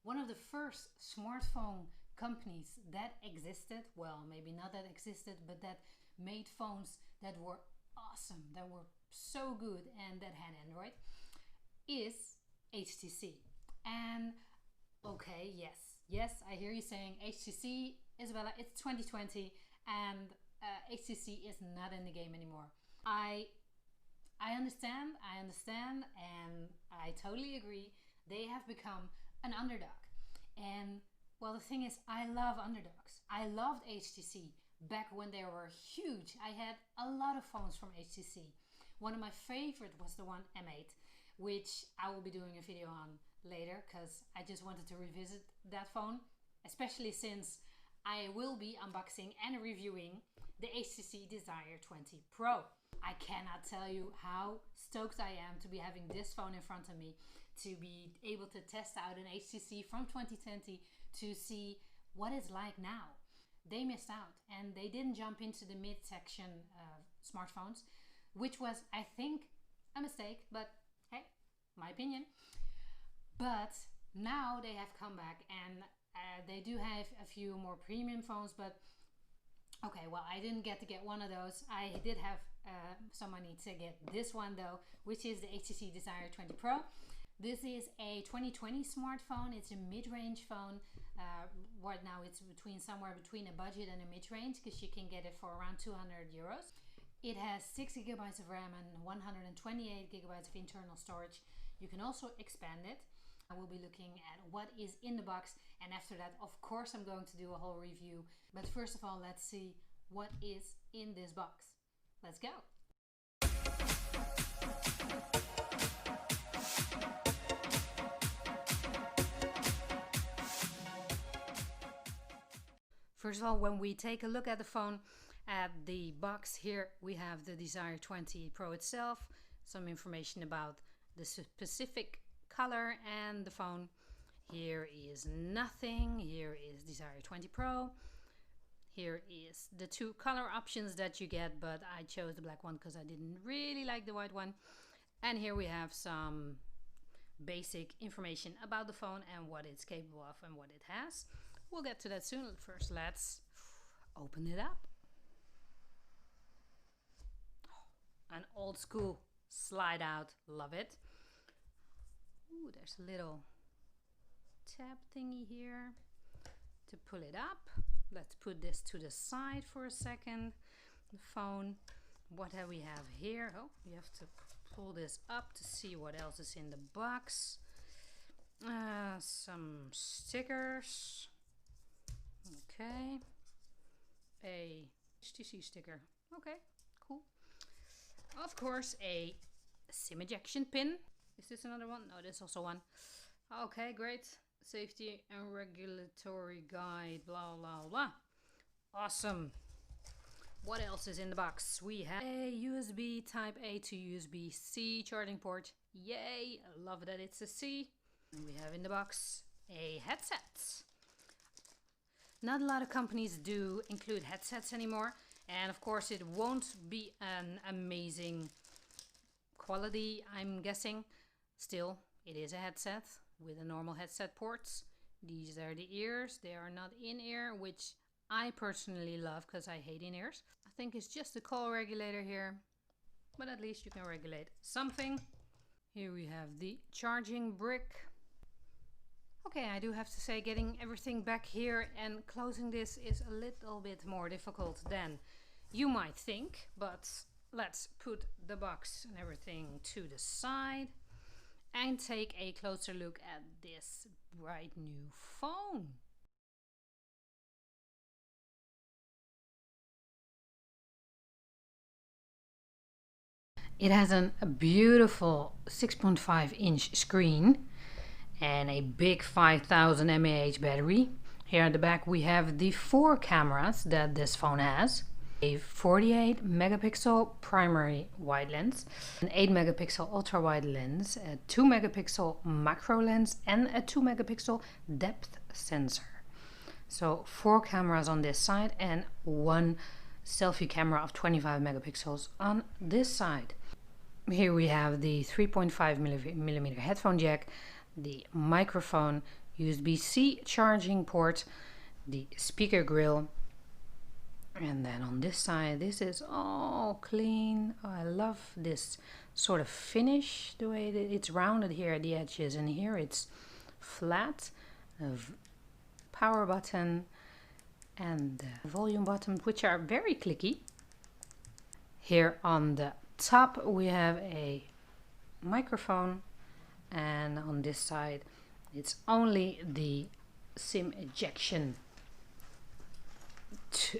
one of the first smartphone companies that existed, well, maybe not that existed, but that made phones that were awesome, that were so good and that had Android, is HTC. And okay, yes, I hear you saying HTC, Isabella, it's 2020 and HTC is not in the game anymore. I understand, and I totally agree. They have become an underdog. And well, the thing is, I love underdogs. I loved HTC back when they were huge. I had a lot of phones from HTC. One of my favorite was the one M8, which I will be doing a video on later because I just wanted to revisit that phone, especially since I will be unboxing and reviewing the HTC Desire 20 Pro. I cannot tell you how stoked I am to be having this phone in front of me, to be able to test out an HTC from 2020 to see what it's like now. They missed out and they didn't jump into the mid-section smartphones, which was, I think, a mistake, but hey, my opinion. But now they have come back and they do have a few more premium phones, but okay, well, I didn't get to get one of those. I did have some money to get this one though, which is the HTC Desire 20 Pro. This is a 2020 smartphone. It's a mid-range phone. Right now it's somewhere between a budget and a mid-range, because you can get it for around 200 euros. It has 6 gigabytes of RAM and 128 gigabytes of internal storage. You can also expand it. I will be looking at what is in the box, and after that, of course, I'm going to do a whole review. But first of all, let's see what is in this box. Let's go. First of all, when we take a look at the phone, at the box here, we have the Desire 20 Pro itself, some information about the specific color and the phone. Here is nothing. Here is Desire 20 Pro. Here is the two color options that you get, but I chose the black one because I didn't really like the white one. And here we have some basic information about the phone and what it's capable of and what it has. We'll get to that soon. First, let's open it up. An old school slide out, love it. Ooh, there's a little tab thingy here to pull it up. Let's put this to the side for a second. The phone. What do we have here? Oh, you have to pull this up to see what else is in the box. Some stickers. Okay. A HTC sticker. Okay, cool. Of course, a SIM ejection pin. Is this another one? No, there's also one. Okay, great. Safety and regulatory guide, blah, blah, blah. Awesome. What else is in the box? We have a USB Type A to USB-C charging port. Yay! I love that it's a C. And we have in the box a headset. Not a lot of companies do include headsets anymore. And of course it won't be an amazing quality, I'm guessing. Still, it is a headset with a normal headset ports. These are the ears. They are not in-ear, which I personally love because I hate in-ears. I think it's just a call regulator here, but at least you can regulate something. Here we have the charging brick. Okay, I do have to say, getting everything back here and closing this is a little bit more difficult than you might think, but let's put the box and everything to the side and take a closer look at this bright new phone. It has a beautiful 6.5-inch screen and a big 5000 mAh battery. Here at the back we have the 4 cameras that this phone has. A 48 megapixel primary wide lens, an 8 megapixel ultra wide lens, a 2 megapixel macro lens and a 2 megapixel depth sensor. So 4 cameras on this side and 1 selfie camera of 25 megapixels on this side. Here we have the 3.5 millimeter headphone jack, the microphone, USB-C charging port, the speaker grill, and then on this side, this is all clean. Oh, I love this sort of finish, the way that it's rounded here at the edges, and here it's flat. A power button and the volume button, which are very clicky. Here on the top we have a microphone, and on this side it's only the SIM ejection.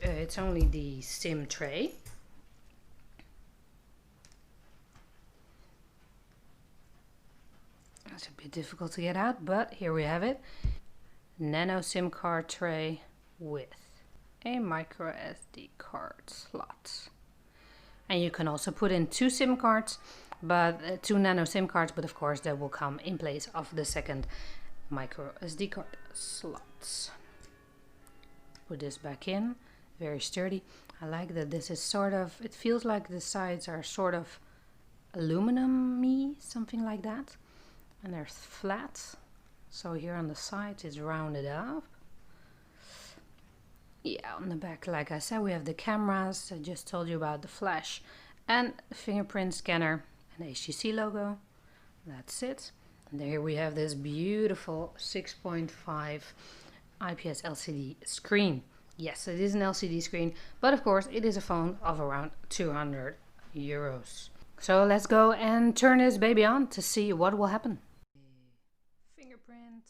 It's only the SIM tray. It's a bit difficult to get out, but here we have it. Nano SIM card tray with a micro SD card slot. And you can also put in two SIM cards, but two nano SIM cards, but of course that will come in place of the second micro SD card slots. Put this back in, very sturdy. I like that this is sort of, it feels like the sides are sort of aluminum-y, something like that. And they're flat. So here on the sides it's rounded up. Yeah, on the back, like I said, we have the cameras. I just told you about the flash and the fingerprint scanner and HTC logo. That's it. And here we have this beautiful 6.5 IPS LCD screen. Yes, it is an LCD screen, but of course it is a phone of around 200 euros. So let's go and turn this baby on to see what will happen. Fingerprint.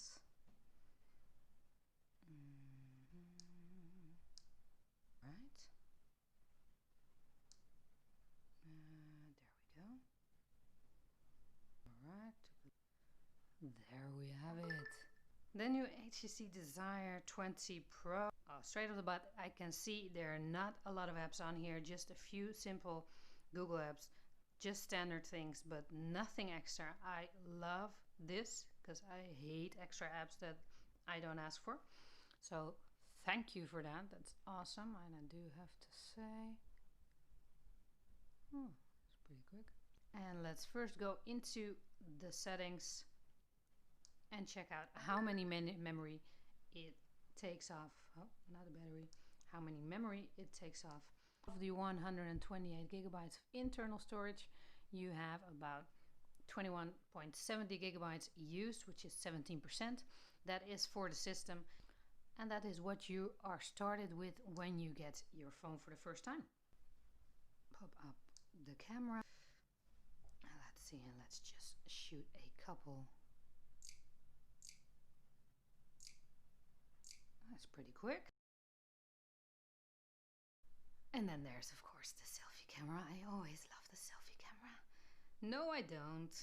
Right. There we go. Alright. There we have it. The new HTC Desire 20 Pro. Oh, straight off the bat, I can see there are not a lot of apps on here, just a few simple Google apps, just standard things, but nothing extra. I love this because I hate extra apps that I don't ask for. So thank you for that. That's awesome. And I do have to say, it's pretty quick. And let's first go into the settings and check out how many memory it takes off. Oh, not a battery. How many memory it takes off. Of the 128 gigabytes of internal storage, you have about 21.70 gigabytes used, which is 17%. That is for the system, and that is what you are started with when you get your phone for the first time. Pop up the camera. Let's see, and let's just shoot a couple. That's pretty quick. And then there's of course the selfie camera. I always love the selfie camera. No, I don't.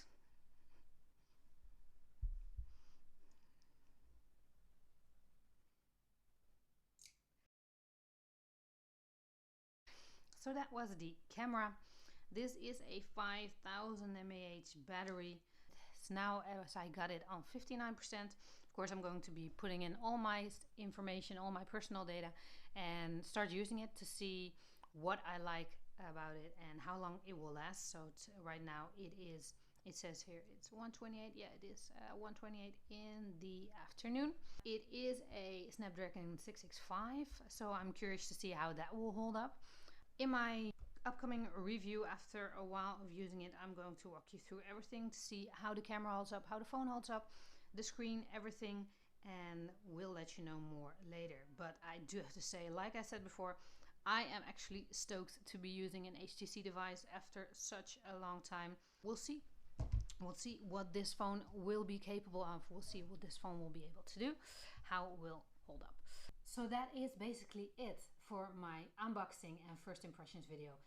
So that was the camera. This is a 5000 mAh battery. It's now, as I got it on 59%. Of course, I'm going to be putting in all my information, all my personal data, and start using it to see what I like about it and how long it will last. So right now it says here it's 128. Yeah, it is 128 in the afternoon. It is a Snapdragon 665, so I'm curious to see how that will hold up. In my upcoming review, after a while of using it, I'm going to walk you through everything to see how the camera holds up, how the phone holds up, the screen, everything, and we'll let you know more later. But I do have to say, like I said before, I am actually stoked to be using an HTC device after such a long time. We'll see. We'll see what this phone will be capable of. We'll see what this phone will be able to do, how it will hold up. So that is basically it for my unboxing and first impressions video.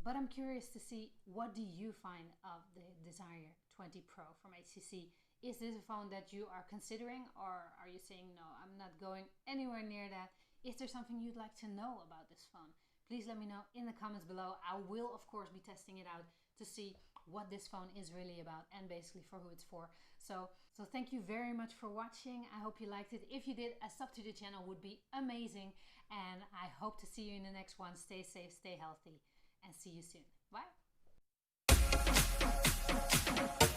But I'm curious to see, what do you find of the Desire 20 Pro from HTC? Is this a phone that you are considering, or are you saying, no, I'm not going anywhere near that? Is there something you'd like to know about this phone? Please let me know in the comments below. I will of course be testing it out to see what this phone is really about and basically for who it's for. So thank you very much for watching. I hope you liked it. If you did, a sub to the channel would be amazing. And I hope to see you in the next one. Stay safe, stay healthy, and see you soon. Bye.